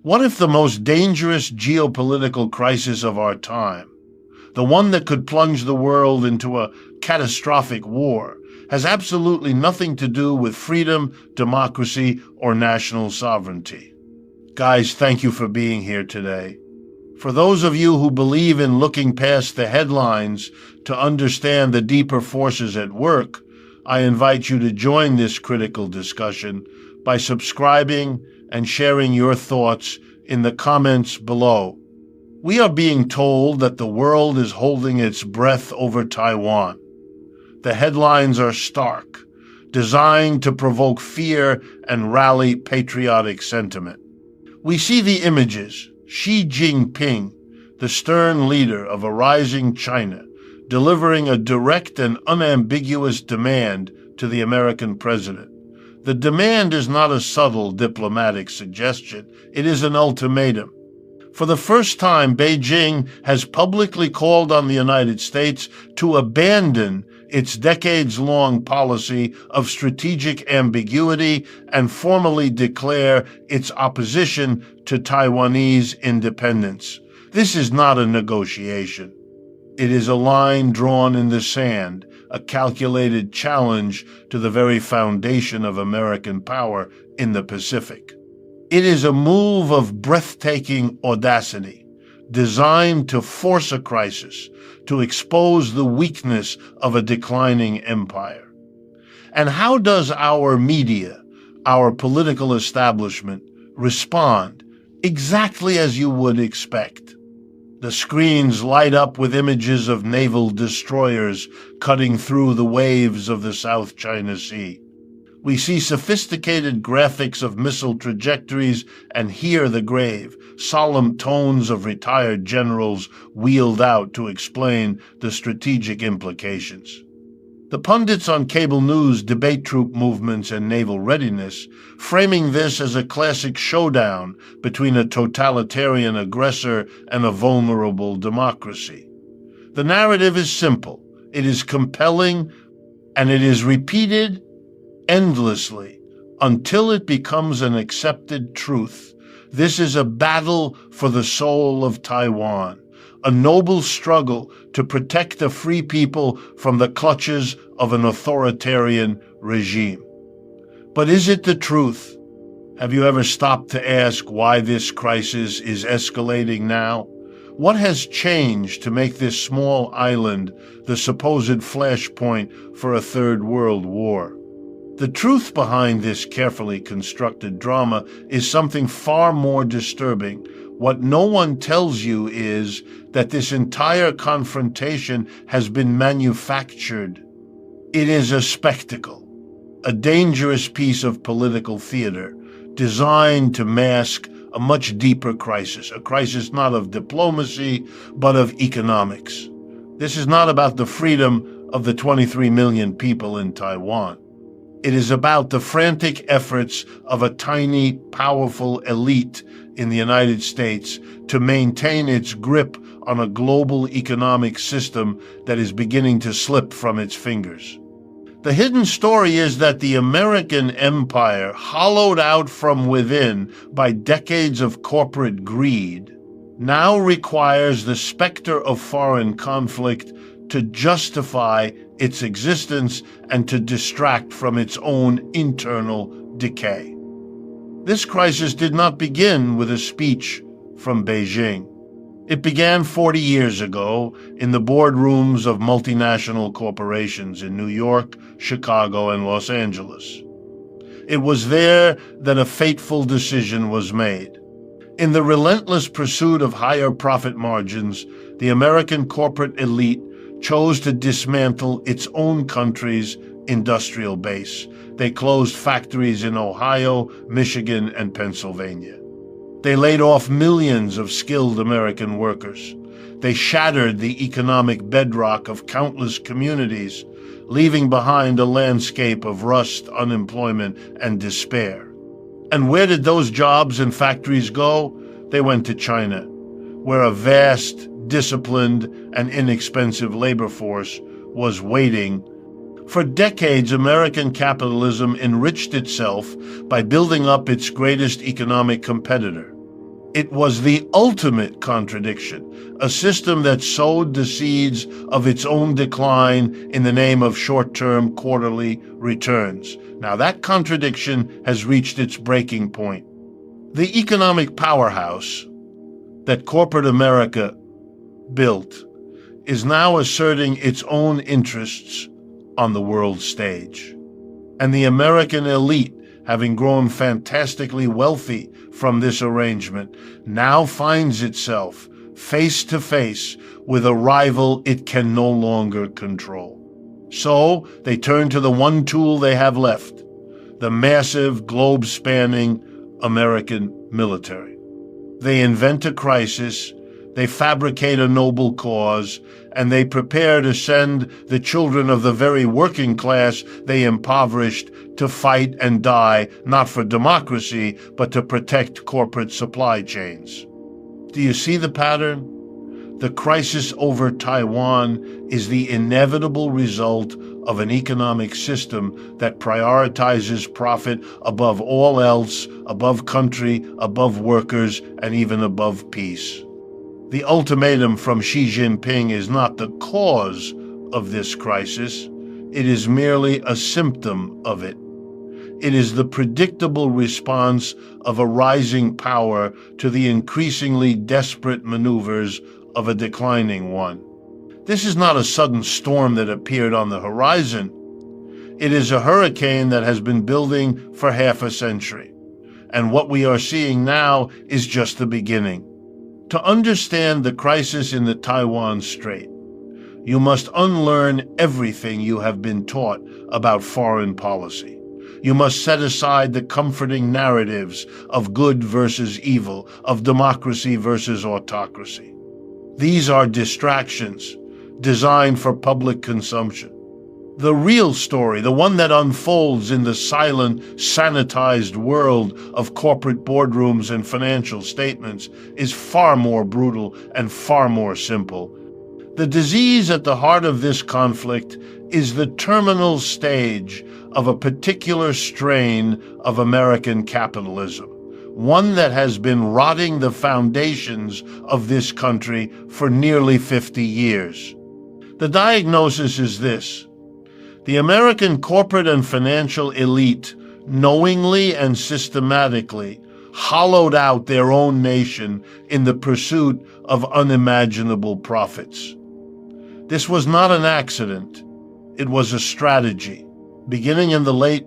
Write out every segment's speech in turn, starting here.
What if the most dangerous geopolitical crisis of our time, the one that could plunge the world into a catastrophic war, has absolutely nothing to do with freedom, democracy, or national sovereignty? Guys, thank you for being here today. For those of you who believe in looking past the headlines to understand the deeper forces at work, I invite you to join this critical discussion by subscribing and sharing your thoughts in the comments below. We are being told that the world is holding its breath over Taiwan. The headlines are stark, designed to provoke fear and rally patriotic sentiment. We see the images: Xi Jinping, the stern leader of a rising China, delivering a direct and unambiguous demand to the American president. The demand is not a subtle diplomatic suggestion. It is an ultimatum. For the first time, Beijing has publicly called on the United States to abandon its decades-long policy of strategic ambiguity and formally declare its opposition to Taiwanese independence. This is not a negotiation. It is a line drawn in the sand, a calculated challenge to the very foundation of American power in the Pacific. It is a move of breathtaking audacity, designed to force a crisis, to expose the weakness of a declining empire. And how does our media, our political establishment, respond? Exactly as you would expect. The screens light up with images of naval destroyers cutting through the waves of the South China Sea. We see sophisticated graphics of missile trajectories and hear the grave, solemn tones of retired generals wheeled out to explain the strategic implications. The pundits on cable news debate troop movements and naval readiness, framing this as a classic showdown between a totalitarian aggressor and a vulnerable democracy. The narrative is simple, it is compelling, and it is repeated endlessly until it becomes an accepted truth. This is a battle for the soul of Taiwan, a noble struggle to protect the free people from the clutches of an authoritarian regime. But is it the truth? Have you ever stopped to ask why this crisis is escalating now? What has changed to make this small island the supposed flashpoint for a third world war? The truth behind this carefully constructed drama is something far more disturbing. What no one tells you is that this entire confrontation has been manufactured. It is a spectacle, a dangerous piece of political theater designed to mask a much deeper crisis, a crisis not of diplomacy, but of economics. This is not about the freedom of the 23 million people in Taiwan. It is about the frantic efforts of a tiny, powerful elite in the United States to maintain its grip on a global economic system that is beginning to slip from its fingers. The hidden story is that the American empire, hollowed out from within by decades of corporate greed, now requires the specter of foreign conflict to justify its existence and to distract from its own internal decay. This crisis did not begin with a speech from Beijing. It began 40 years ago in the boardrooms of multinational corporations in New York, Chicago, and Los Angeles. It was there that a fateful decision was made. In the relentless pursuit of higher profit margins, the American corporate elite chose to dismantle its own country's industrial base. They closed factories in Ohio, Michigan, and Pennsylvania. They laid off millions of skilled American workers. They shattered the economic bedrock of countless communities, leaving behind a landscape of rust, unemployment, and despair. And where did those jobs and factories go? They went to China, where a vast, disciplined, and inexpensive labor force was waiting. For decades, American capitalism enriched itself by building up its greatest economic competitor. It was the ultimate contradiction, a system that sowed the seeds of its own decline in the name of short-term quarterly returns. Now that contradiction has reached its breaking point. The economic powerhouse that corporate America built is now asserting its own interests on the world stage. And the American elite, having grown fantastically wealthy from this arrangement, now finds itself face to face with a rival it can no longer control. So they turn to the one tool they have left, the massive, globe-spanning American military. They invent a crisis, they fabricate a noble cause, and they prepare to send the children of the very working class they impoverished to fight and die, not for democracy, but to protect corporate supply chains. Do you see the pattern? The crisis over Taiwan is the inevitable result of an economic system that prioritizes profit above all else, above country, above workers, and even above peace. The ultimatum from Xi Jinping is not the cause of this crisis. It is merely a symptom of it. It is the predictable response of a rising power to the increasingly desperate maneuvers of a declining one. This is not a sudden storm that appeared on the horizon. It is a hurricane that has been building for half a century. And what we are seeing now is just the beginning. To understand the crisis in the Taiwan Strait, you must unlearn everything you have been taught about foreign policy. You must set aside the comforting narratives of good versus evil, of democracy versus autocracy. These are distractions designed for public consumption. The real story, the one that unfolds in the silent, sanitized world of corporate boardrooms and financial statements, is far more brutal and far more simple. The disease at the heart of this conflict is the terminal stage of a particular strain of American capitalism, one that has been rotting the foundations of this country for nearly 50 years. The diagnosis is this: the American corporate and financial elite knowingly and systematically hollowed out their own nation in the pursuit of unimaginable profits. This was not an accident. It was a strategy. Beginning in the late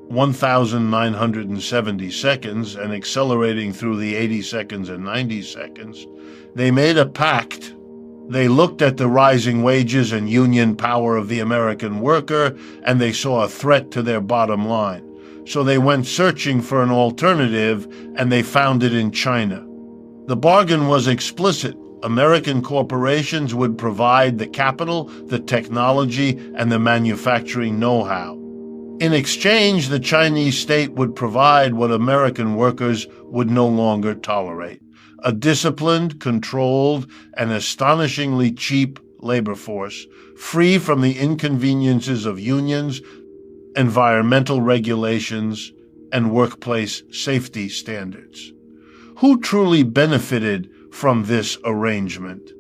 1970 seconds and accelerating through the 80 seconds and 90 seconds, they made a pact. They looked at the rising wages and union power of the American worker, and they saw a threat to their bottom line. So they went searching for an alternative, and they found it in China. The bargain was explicit. American corporations would provide the capital, the technology, and the manufacturing know-how. In exchange, the Chinese state would provide what American workers would no longer tolerate: a disciplined, controlled, and astonishingly cheap labor force, free from the inconveniences of unions, environmental regulations, and workplace safety standards. Who truly benefited from this arrangement?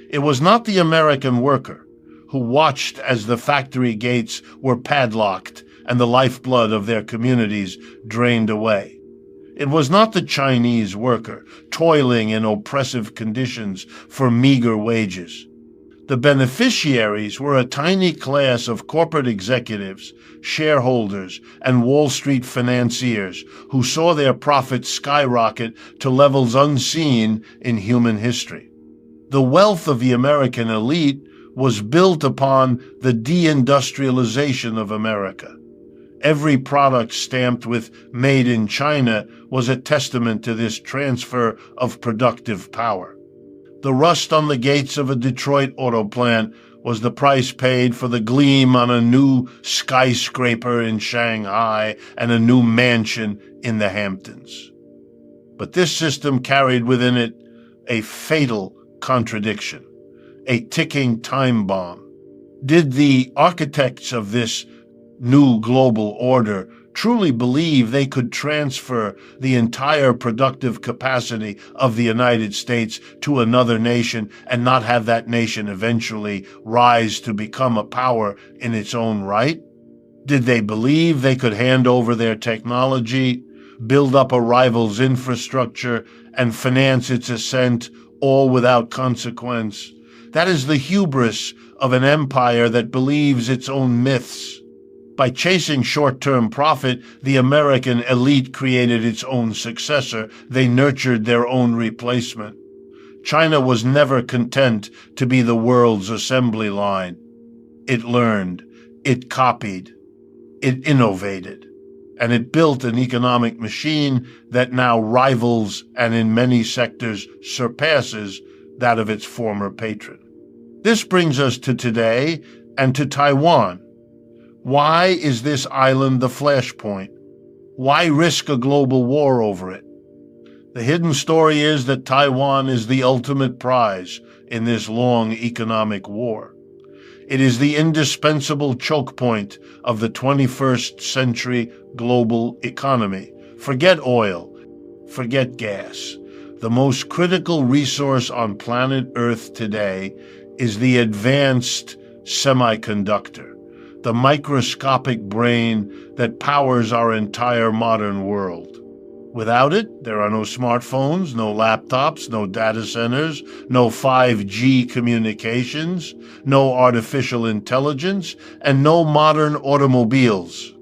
It was not the American worker, who watched as the factory gates were padlocked and the lifeblood of their communities drained away. It was not the Chinese worker, toiling in oppressive conditions for meager wages. The beneficiaries were a tiny class of corporate executives, shareholders, and Wall Street financiers who saw their profits skyrocket to levels unseen in human history. The wealth of the American elite was built upon the deindustrialization of America. Every product stamped with "Made in China" was a testament to this transfer of productive power. The rust on the gates of a Detroit auto plant was the price paid for the gleam on a new skyscraper in Shanghai and a new mansion in the Hamptons. But this system carried within it a fatal contradiction, a ticking time bomb. Did the architects of this new global order truly believe they could transfer the entire productive capacity of the United States to another nation and not have that nation eventually rise to become a power in its own right? Did they believe they could hand over their technology, build up a rival's infrastructure, and finance its ascent, all without consequence? That is the hubris of an empire that believes its own myths. By chasing short-term profit, the American elite created its own successor. They nurtured their own replacement. China was never content to be the world's assembly line. It learned, it copied, it innovated, and it built an economic machine that now rivals and in many sectors surpasses that of its former patron. This brings us to today and to Taiwan. Why is this island the flashpoint? Why risk a global war over it? The hidden story is that Taiwan is the ultimate prize in this long economic war. It is the indispensable choke point of the 21st century global economy. Forget oil, forget gas. The most critical resource on planet Earth today is the advanced semiconductor, the microscopic brain that powers our entire modern world. Without it, there are no smartphones, no laptops, no data centers, no 5G communications, no artificial intelligence, and no modern automobiles.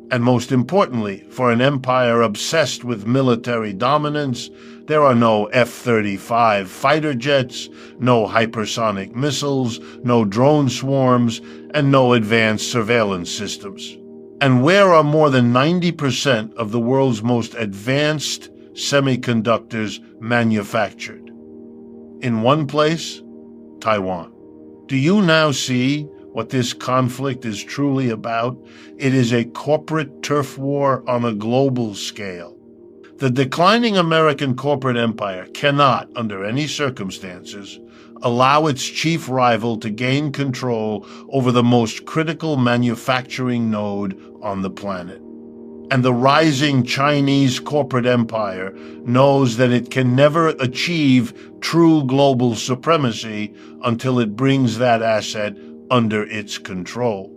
And most importantly, for an empire obsessed with military dominance, there are no F-35 fighter jets, no hypersonic missiles, no drone swarms, and no advanced surveillance systems. And where are more than 90% of the world's most advanced semiconductors manufactured? In one place, Taiwan. Do you now see what this conflict is truly about? It is a corporate turf war on a global scale. The declining American corporate empire cannot, under any circumstances, allow its chief rival to gain control over the most critical manufacturing node on the planet. And the rising Chinese corporate empire knows that it can never achieve true global supremacy until it brings that asset under its control.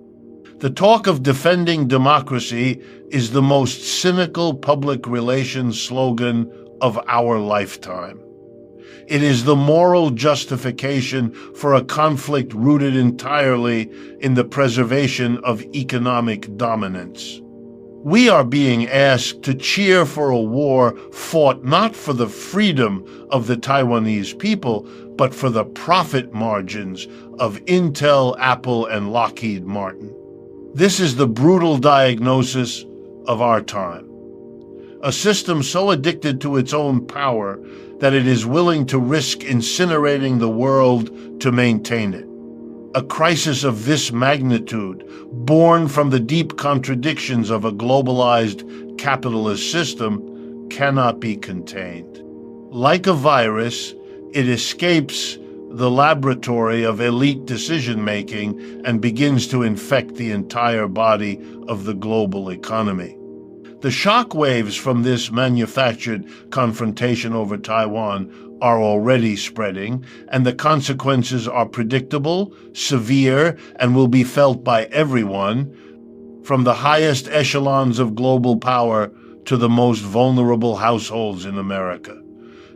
The talk of defending democracy is the most cynical public relations slogan of our lifetime. It is the moral justification for a conflict rooted entirely in the preservation of economic dominance. We are being asked to cheer for a war fought not for the freedom of the Taiwanese people, but for the profit margins of Intel, Apple, and Lockheed Martin. This is the brutal diagnosis of our time. A system so addicted to its own power that it is willing to risk incinerating the world to maintain it. A crisis of this magnitude, born from the deep contradictions of a globalized capitalist system, cannot be contained. Like a virus, it escapes the laboratory of elite decision-making and begins to infect the entire body of the global economy. The shock waves from this manufactured confrontation over Taiwan are already spreading, and the consequences are predictable, severe, and will be felt by everyone, from the highest echelons of global power to the most vulnerable households in America.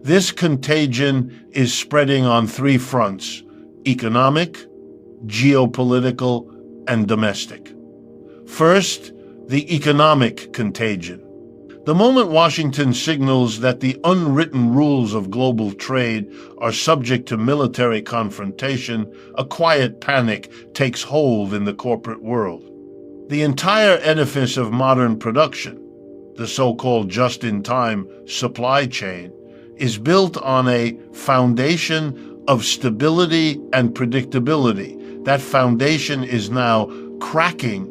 This contagion is spreading on three fronts: economic, geopolitical, and domestic. First, the economic contagion. The moment Washington signals that the unwritten rules of global trade are subject to military confrontation, a quiet panic takes hold in the corporate world. The entire edifice of modern production, the so-called just-in-time supply chain, is built on a foundation of stability and predictability. That foundation is now cracking.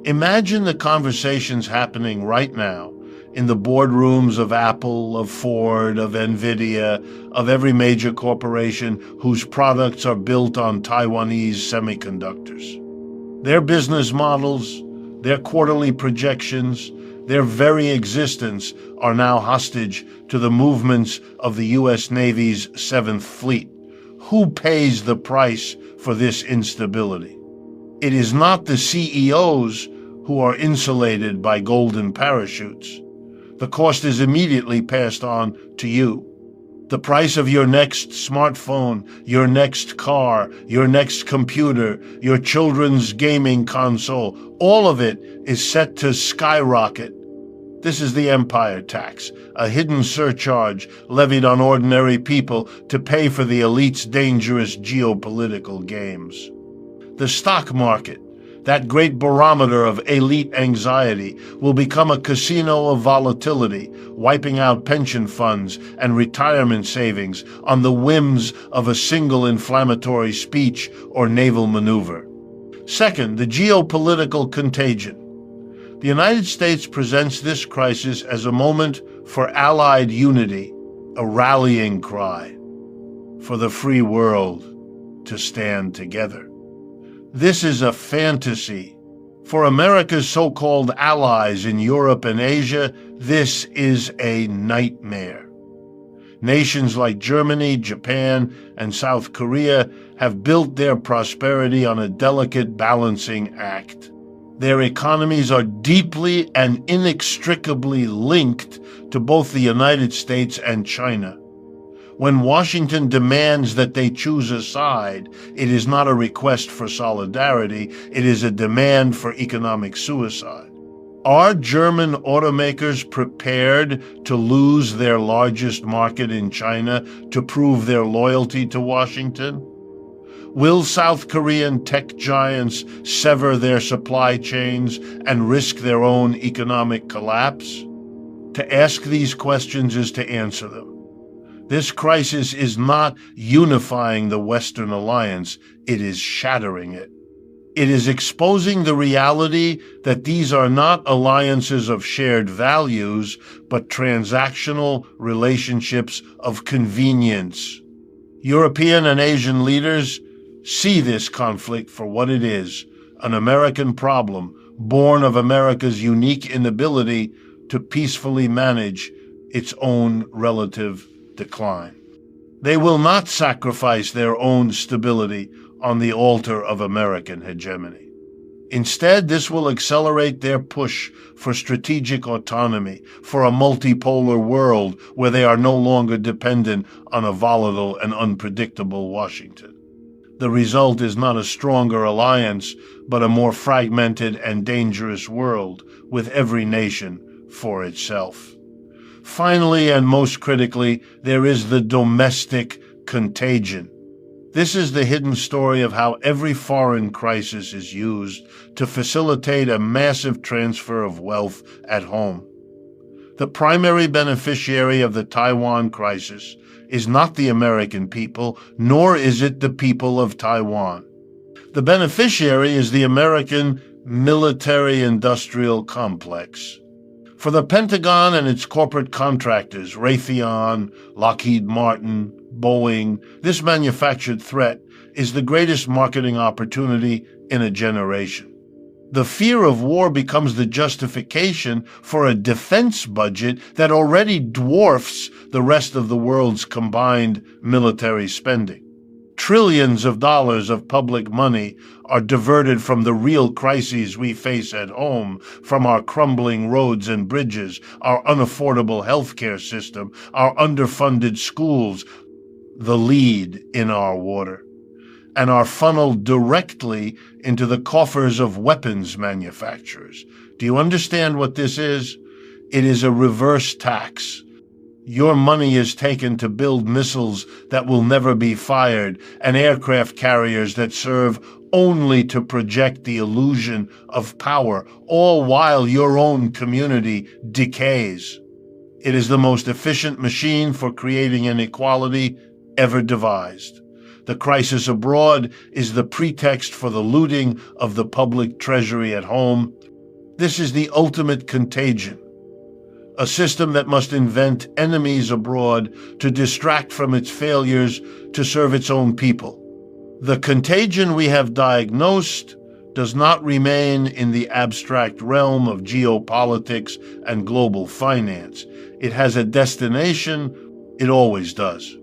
Imagine the conversations happening right now in the boardrooms of Apple, of Ford, of NVIDIA, of every major corporation whose products are built on Taiwanese semiconductors. Their business models, their quarterly projections, their very existence are now hostage to the movements of the U.S. Navy's 7th Fleet. Who pays the price for this instability? It is not the CEOs who are insulated by golden parachutes. The cost is immediately passed on to you. The price of your next smartphone, your next car, your next computer, your children's gaming console, all of it is set to skyrocket. This is the empire tax, a hidden surcharge levied on ordinary people to pay for the elite's dangerous geopolitical games. The stock market, that great barometer of elite anxiety, will become a casino of volatility, wiping out pension funds and retirement savings on the whims of a single inflammatory speech or naval maneuver. Second, the geopolitical contagion. The United States presents this crisis as a moment for allied unity, a rallying cry for the free world to stand together. This is a fantasy. For America's so-called allies in Europe and Asia, this is a nightmare. Nations like Germany, Japan, and South Korea have built their prosperity on a delicate balancing act. Their economies are deeply and inextricably linked to both the United States and China. When Washington demands that they choose a side, it is not a request for solidarity, it is a demand for economic suicide. Are German automakers prepared to lose their largest market in China to prove their loyalty to Washington? Will South Korean tech giants sever their supply chains and risk their own economic collapse? To ask these questions is to answer them. This crisis is not unifying the Western alliance, it is shattering it. It is exposing the reality that these are not alliances of shared values, but transactional relationships of convenience. European and Asian leaders see this conflict for what it is, an American problem born of America's unique inability to peacefully manage its own relative decline. They will not sacrifice their own stability on the altar of American hegemony. Instead, this will accelerate their push for strategic autonomy, for a multipolar world where they are no longer dependent on a volatile and unpredictable Washington. The result is not a stronger alliance, but a more fragmented and dangerous world, with every nation for itself. Finally, and most critically, there is the domestic contagion. This is the hidden story of how every foreign crisis is used to facilitate a massive transfer of wealth at home. The primary beneficiary of the Taiwan crisis is not the American people, nor is it the people of Taiwan. The beneficiary is the American military-industrial complex. For the Pentagon and its corporate contractors, Raytheon, Lockheed Martin, Boeing, this manufactured threat is the greatest marketing opportunity in a generation. The fear of war becomes the justification for a defense budget that already dwarfs the rest of the world's combined military spending. Trillions of dollars of public money are diverted from the real crises we face at home, from our crumbling roads and bridges, our unaffordable healthcare system, our underfunded schools, the lead in our water, and are funneled directly into the coffers of weapons manufacturers. Do you understand what this is? It is a reverse tax. Your money is taken to build missiles that will never be fired and aircraft carriers that serve only to project the illusion of power, all while your own community decays. It is the most efficient machine for creating inequality ever devised. The crisis abroad is the pretext for the looting of the public treasury at home. This is the ultimate contagion. A system that must invent enemies abroad to distract from its failures to serve its own people. The contagion we have diagnosed does not remain in the abstract realm of geopolitics and global finance. It has a destination. It always does.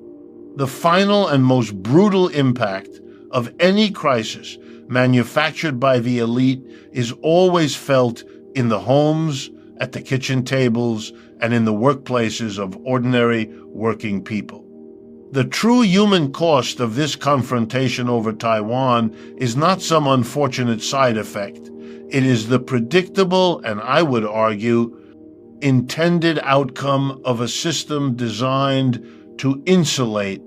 The final and most brutal impact of any crisis manufactured by the elite is always felt in the homes, at the kitchen tables, and in the workplaces of ordinary working people. The true human cost of this confrontation over Taiwan is not some unfortunate side effect. It is the predictable, and I would argue, intended outcome of a system designed to insulate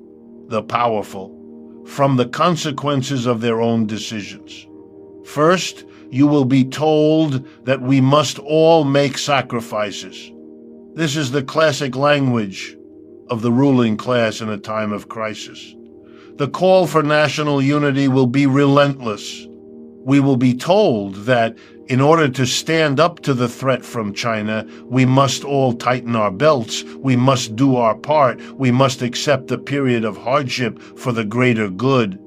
the powerful from the consequences of their own decisions. First, you will be told that we must all make sacrifices. This is the classic language of the ruling class in a time of crisis. The call for national unity will be relentless. We will be told that in order to stand up to the threat from China, we must all tighten our belts, we must do our part, we must accept a period of hardship for the greater good.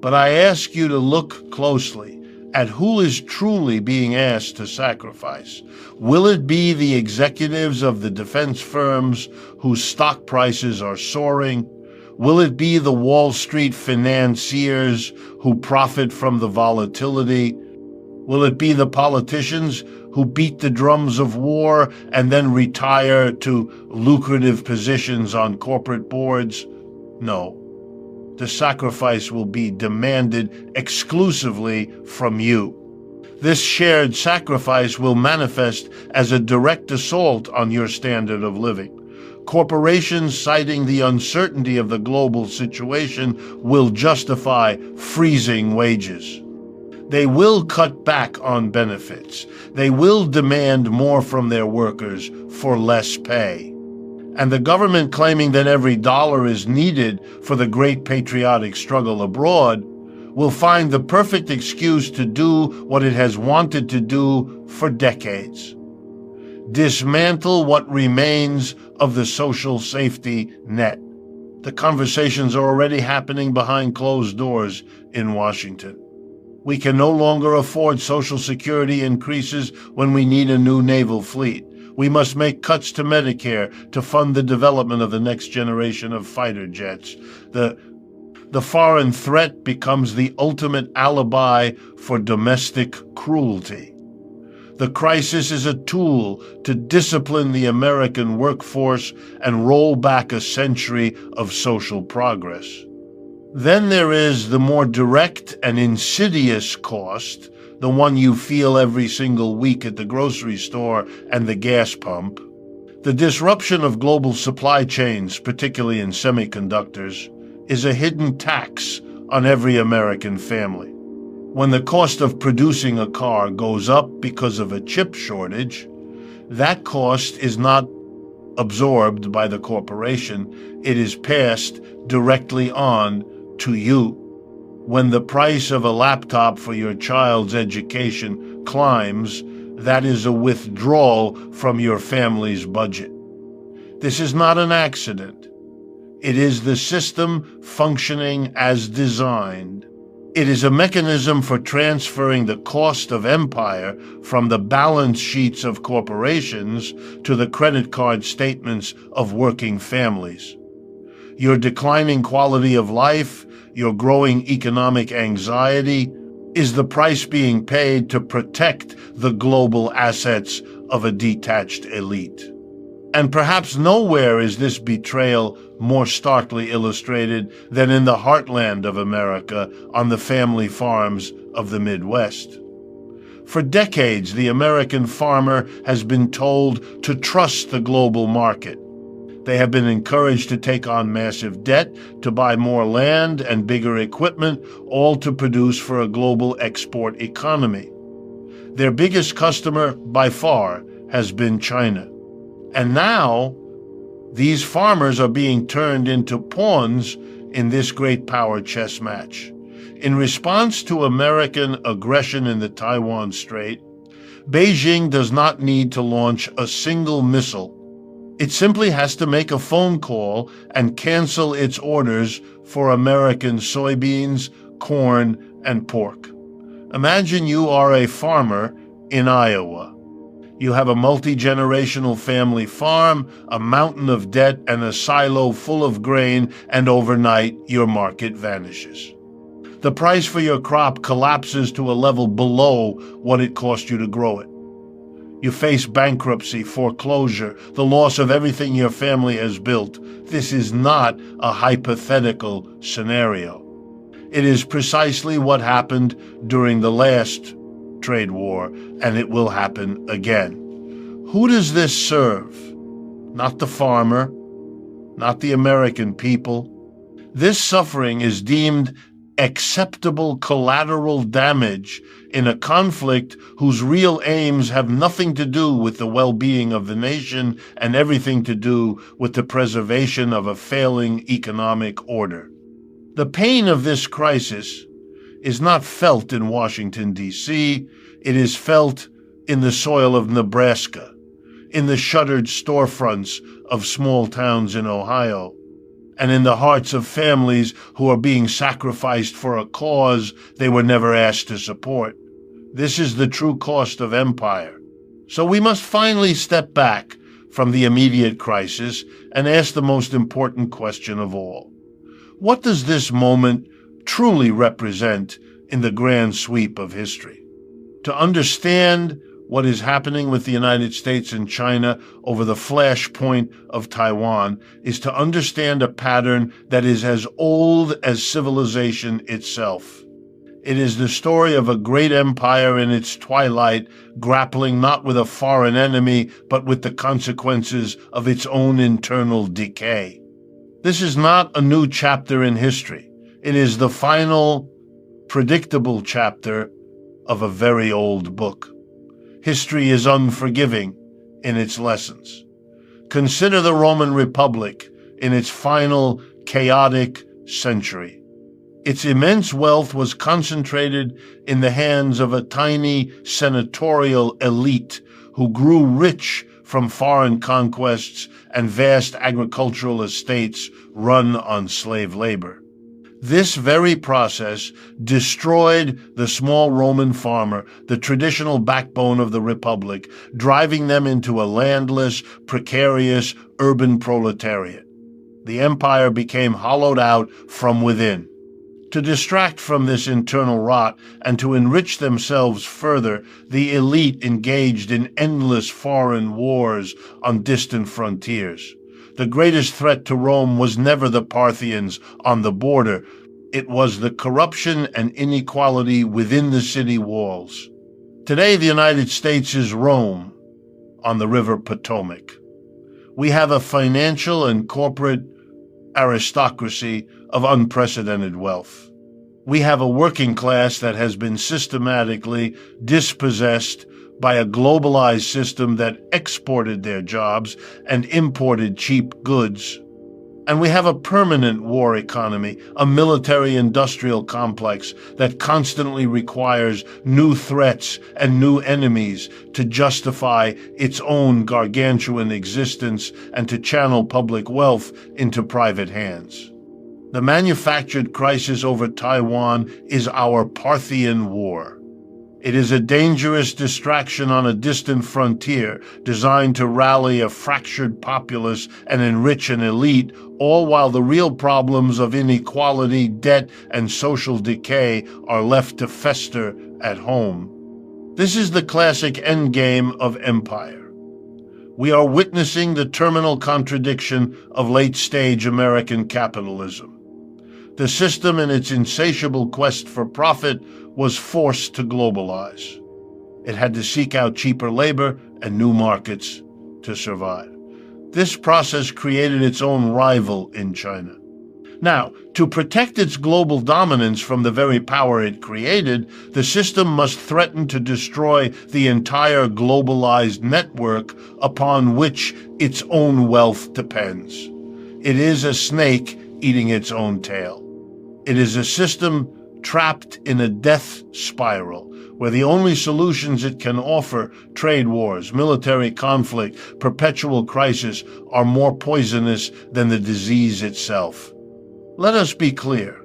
But I ask you to look closely at who is truly being asked to sacrifice. Will it be the executives of the defense firms whose stock prices are soaring? Will it be the Wall Street financiers who profit from the volatility? Will it be the politicians who beat the drums of war and then retire to lucrative positions on corporate boards? No. The sacrifice will be demanded exclusively from you. This shared sacrifice will manifest as a direct assault on your standard of living. Corporations, citing the uncertainty of the global situation, will justify freezing wages. They will cut back on benefits. They will demand more from their workers for less pay. And the government, claiming that every dollar is needed for the great patriotic struggle abroad, will find the perfect excuse to do what it has wanted to do for decades: dismantle what remains of the social safety net. The conversations are already happening behind closed doors in Washington. We can no longer afford Social Security increases when we need a new naval fleet. We must make cuts to Medicare to fund the development of the next generation of fighter jets. The foreign threat becomes the ultimate alibi for domestic cruelty. The crisis is a tool to discipline the American workforce and roll back a century of social progress. Then there is the more direct and insidious cost, the one you feel every single week at the grocery store and the gas pump. The disruption of global supply chains, particularly in semiconductors, is a hidden tax on every American family. When the cost of producing a car goes up because of a chip shortage, that cost is not absorbed by the corporation. It is passed directly on to you. When the price of a laptop for your child's education climbs, that is a withdrawal from your family's budget. This is not an accident. It is the system functioning as designed. It is a mechanism for transferring the cost of empire from the balance sheets of corporations to the credit card statements of working families. Your declining quality of life, your growing economic anxiety, is the price being paid to protect the global assets of a detached elite. And perhaps nowhere is this betrayal more starkly illustrated than in the heartland of America on the family farms of the Midwest. For decades, the American farmer has been told to trust the global market. They have been encouraged to take on massive debt, to buy more land and bigger equipment, all to produce for a global export economy. Their biggest customer, by far, has been China. And now, these farmers are being turned into pawns in this great power chess match. In response to American aggression in the Taiwan Strait, Beijing does not need to launch a single missile. It simply has to make a phone call and cancel its orders for American soybeans, corn, and pork. Imagine you are a farmer in Iowa. You have a multi-generational family farm, a mountain of debt, and a silo full of grain, and overnight your market vanishes. The price for your crop collapses to a level below what it cost you to grow it. You face bankruptcy, foreclosure, the loss of everything your family has built. This is not a hypothetical scenario. It is precisely what happened during the last trade war, and it will happen again. Who does this serve? Not the farmer, not the American people. This suffering is deemed acceptable collateral damage in a conflict whose real aims have nothing to do with the well-being of the nation and everything to do with the preservation of a failing economic order. The pain of this crisis is not felt in Washington, D.C. It is felt in the soil of Nebraska, in the shuttered storefronts of small towns in Ohio, and in the hearts of families who are being sacrificed for a cause they were never asked to support. This is the true cost of empire. So we must finally step back from the immediate crisis and ask the most important question of all. What does this moment truly represent in the grand sweep of history? To understand what is happening with the United States and China over the flashpoint of Taiwan is to understand a pattern that is as old as civilization itself. It is the story of a great empire in its twilight, grappling not with a foreign enemy, but with the consequences of its own internal decay. This is not a new chapter in history. It is the final, predictable chapter of a very old book. History is unforgiving in its lessons. Consider the Roman Republic in its final chaotic century. Its immense wealth was concentrated in the hands of a tiny senatorial elite who grew rich from foreign conquests and vast agricultural estates run on slave labor. This very process destroyed the small Roman farmer, the traditional backbone of the republic, driving them into a landless, precarious, urban proletariat. The empire became hollowed out from within. To distract from this internal rot and to enrich themselves further, the elite engaged in endless foreign wars on distant frontiers. The greatest threat to Rome was never the Parthians on the border. It was the corruption and inequality within the city walls. Today, the United States is Rome on the river Potomac. We have a financial and corporate aristocracy of unprecedented wealth. We have a working class that has been systematically dispossessed by a globalized system that exported their jobs and imported cheap goods. And we have a permanent war economy, a military-industrial complex that constantly requires new threats and new enemies to justify its own gargantuan existence and to channel public wealth into private hands. The manufactured crisis over Taiwan is our Parthian War. It is a dangerous distraction on a distant frontier designed to rally a fractured populace and enrich an elite, all while the real problems of inequality, debt, and social decay are left to fester at home. This is the classic endgame of empire. We are witnessing the terminal contradiction of late-stage American capitalism. The system, in its insatiable quest for profit, was forced to globalize. It had to seek out cheaper labor and new markets to survive. This process created its own rival in China. Now, to protect its global dominance from the very power it created, the system must threaten to destroy the entire globalized network upon which its own wealth depends. It is a snake eating its own tail. It is a system trapped in a death spiral, where the only solutions it can offer, trade wars, military conflict, perpetual crisis, are more poisonous than the disease itself. Let us be clear.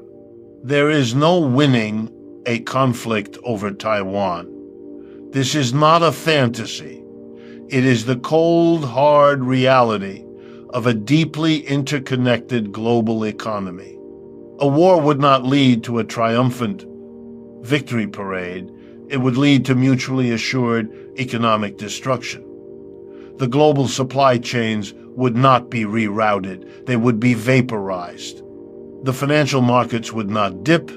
There is no winning a conflict over Taiwan. This is not a fantasy. It is the cold, hard reality of a deeply interconnected global economy. A war would not lead to a triumphant victory parade. It would lead to mutually assured economic destruction. The global supply chains would not be rerouted. They would be vaporized. The financial markets would not dip.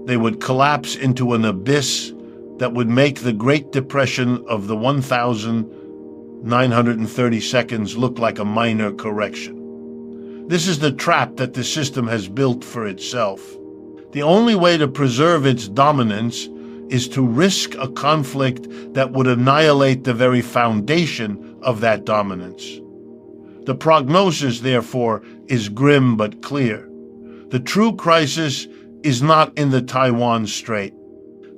They would collapse into an abyss that would make the Great Depression of the 1,930 seconds look like a minor correction. This is the trap that the system has built for itself. The only way to preserve its dominance is to risk a conflict that would annihilate the very foundation of that dominance. The prognosis, therefore, is grim but clear. The true crisis is not in the Taiwan Strait.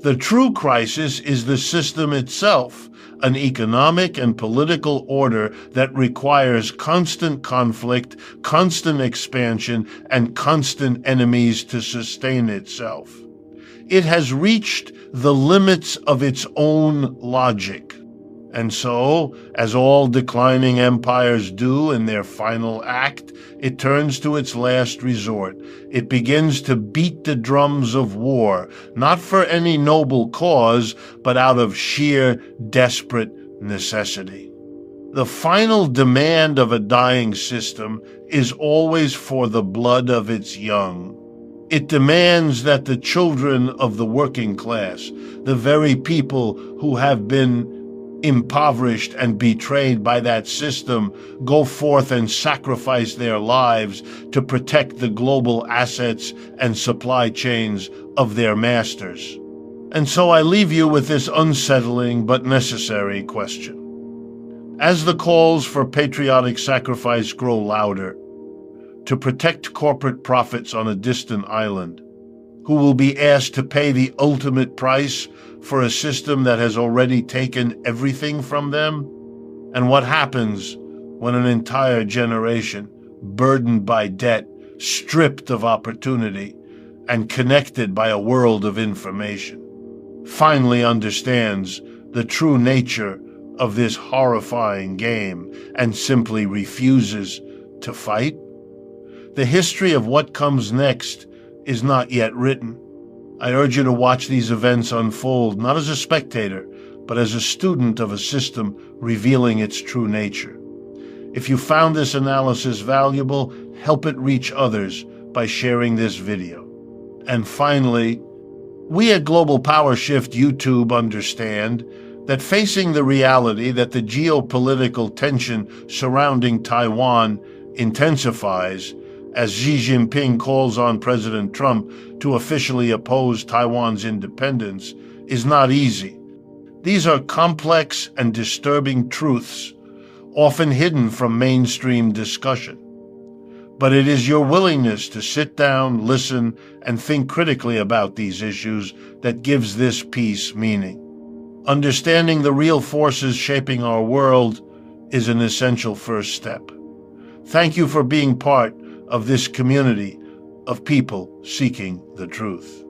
The true crisis is the system itself, an economic and political order that requires constant conflict, constant expansion, and constant enemies to sustain itself. It has reached the limits of its own logic. And so, as all declining empires do in their final act, it turns to its last resort. It begins to beat the drums of war, not for any noble cause, but out of sheer, desperate necessity. The final demand of a dying system is always for the blood of its young. It demands that the children of the working class, the very people who have been impoverished and betrayed by that system, go forth and sacrifice their lives to protect the global assets and supply chains of their masters. And so I leave you with this unsettling but necessary question. As the calls for patriotic sacrifice grow louder, to protect corporate profits on a distant island, who will be asked to pay the ultimate price for a system that has already taken everything from them? And what happens when an entire generation, burdened by debt, stripped of opportunity, and connected by a world of information, finally understands the true nature of this horrifying game and simply refuses to fight? The history of what comes next is not yet written. I urge you to watch these events unfold, not as a spectator, but as a student of a system revealing its true nature. If you found this analysis valuable, help it reach others by sharing this video. And finally, we at Global Power Shift YouTube understand that facing the reality that the geopolitical tension surrounding Taiwan intensifies as Xi Jinping calls on President Trump to officially oppose Taiwan's independence is not easy. These are complex and disturbing truths, often hidden from mainstream discussion. But it is your willingness to sit down, listen, and think critically about these issues that gives this piece meaning. Understanding the real forces shaping our world is an essential first step. Thank you for being part of this community of people seeking the truth.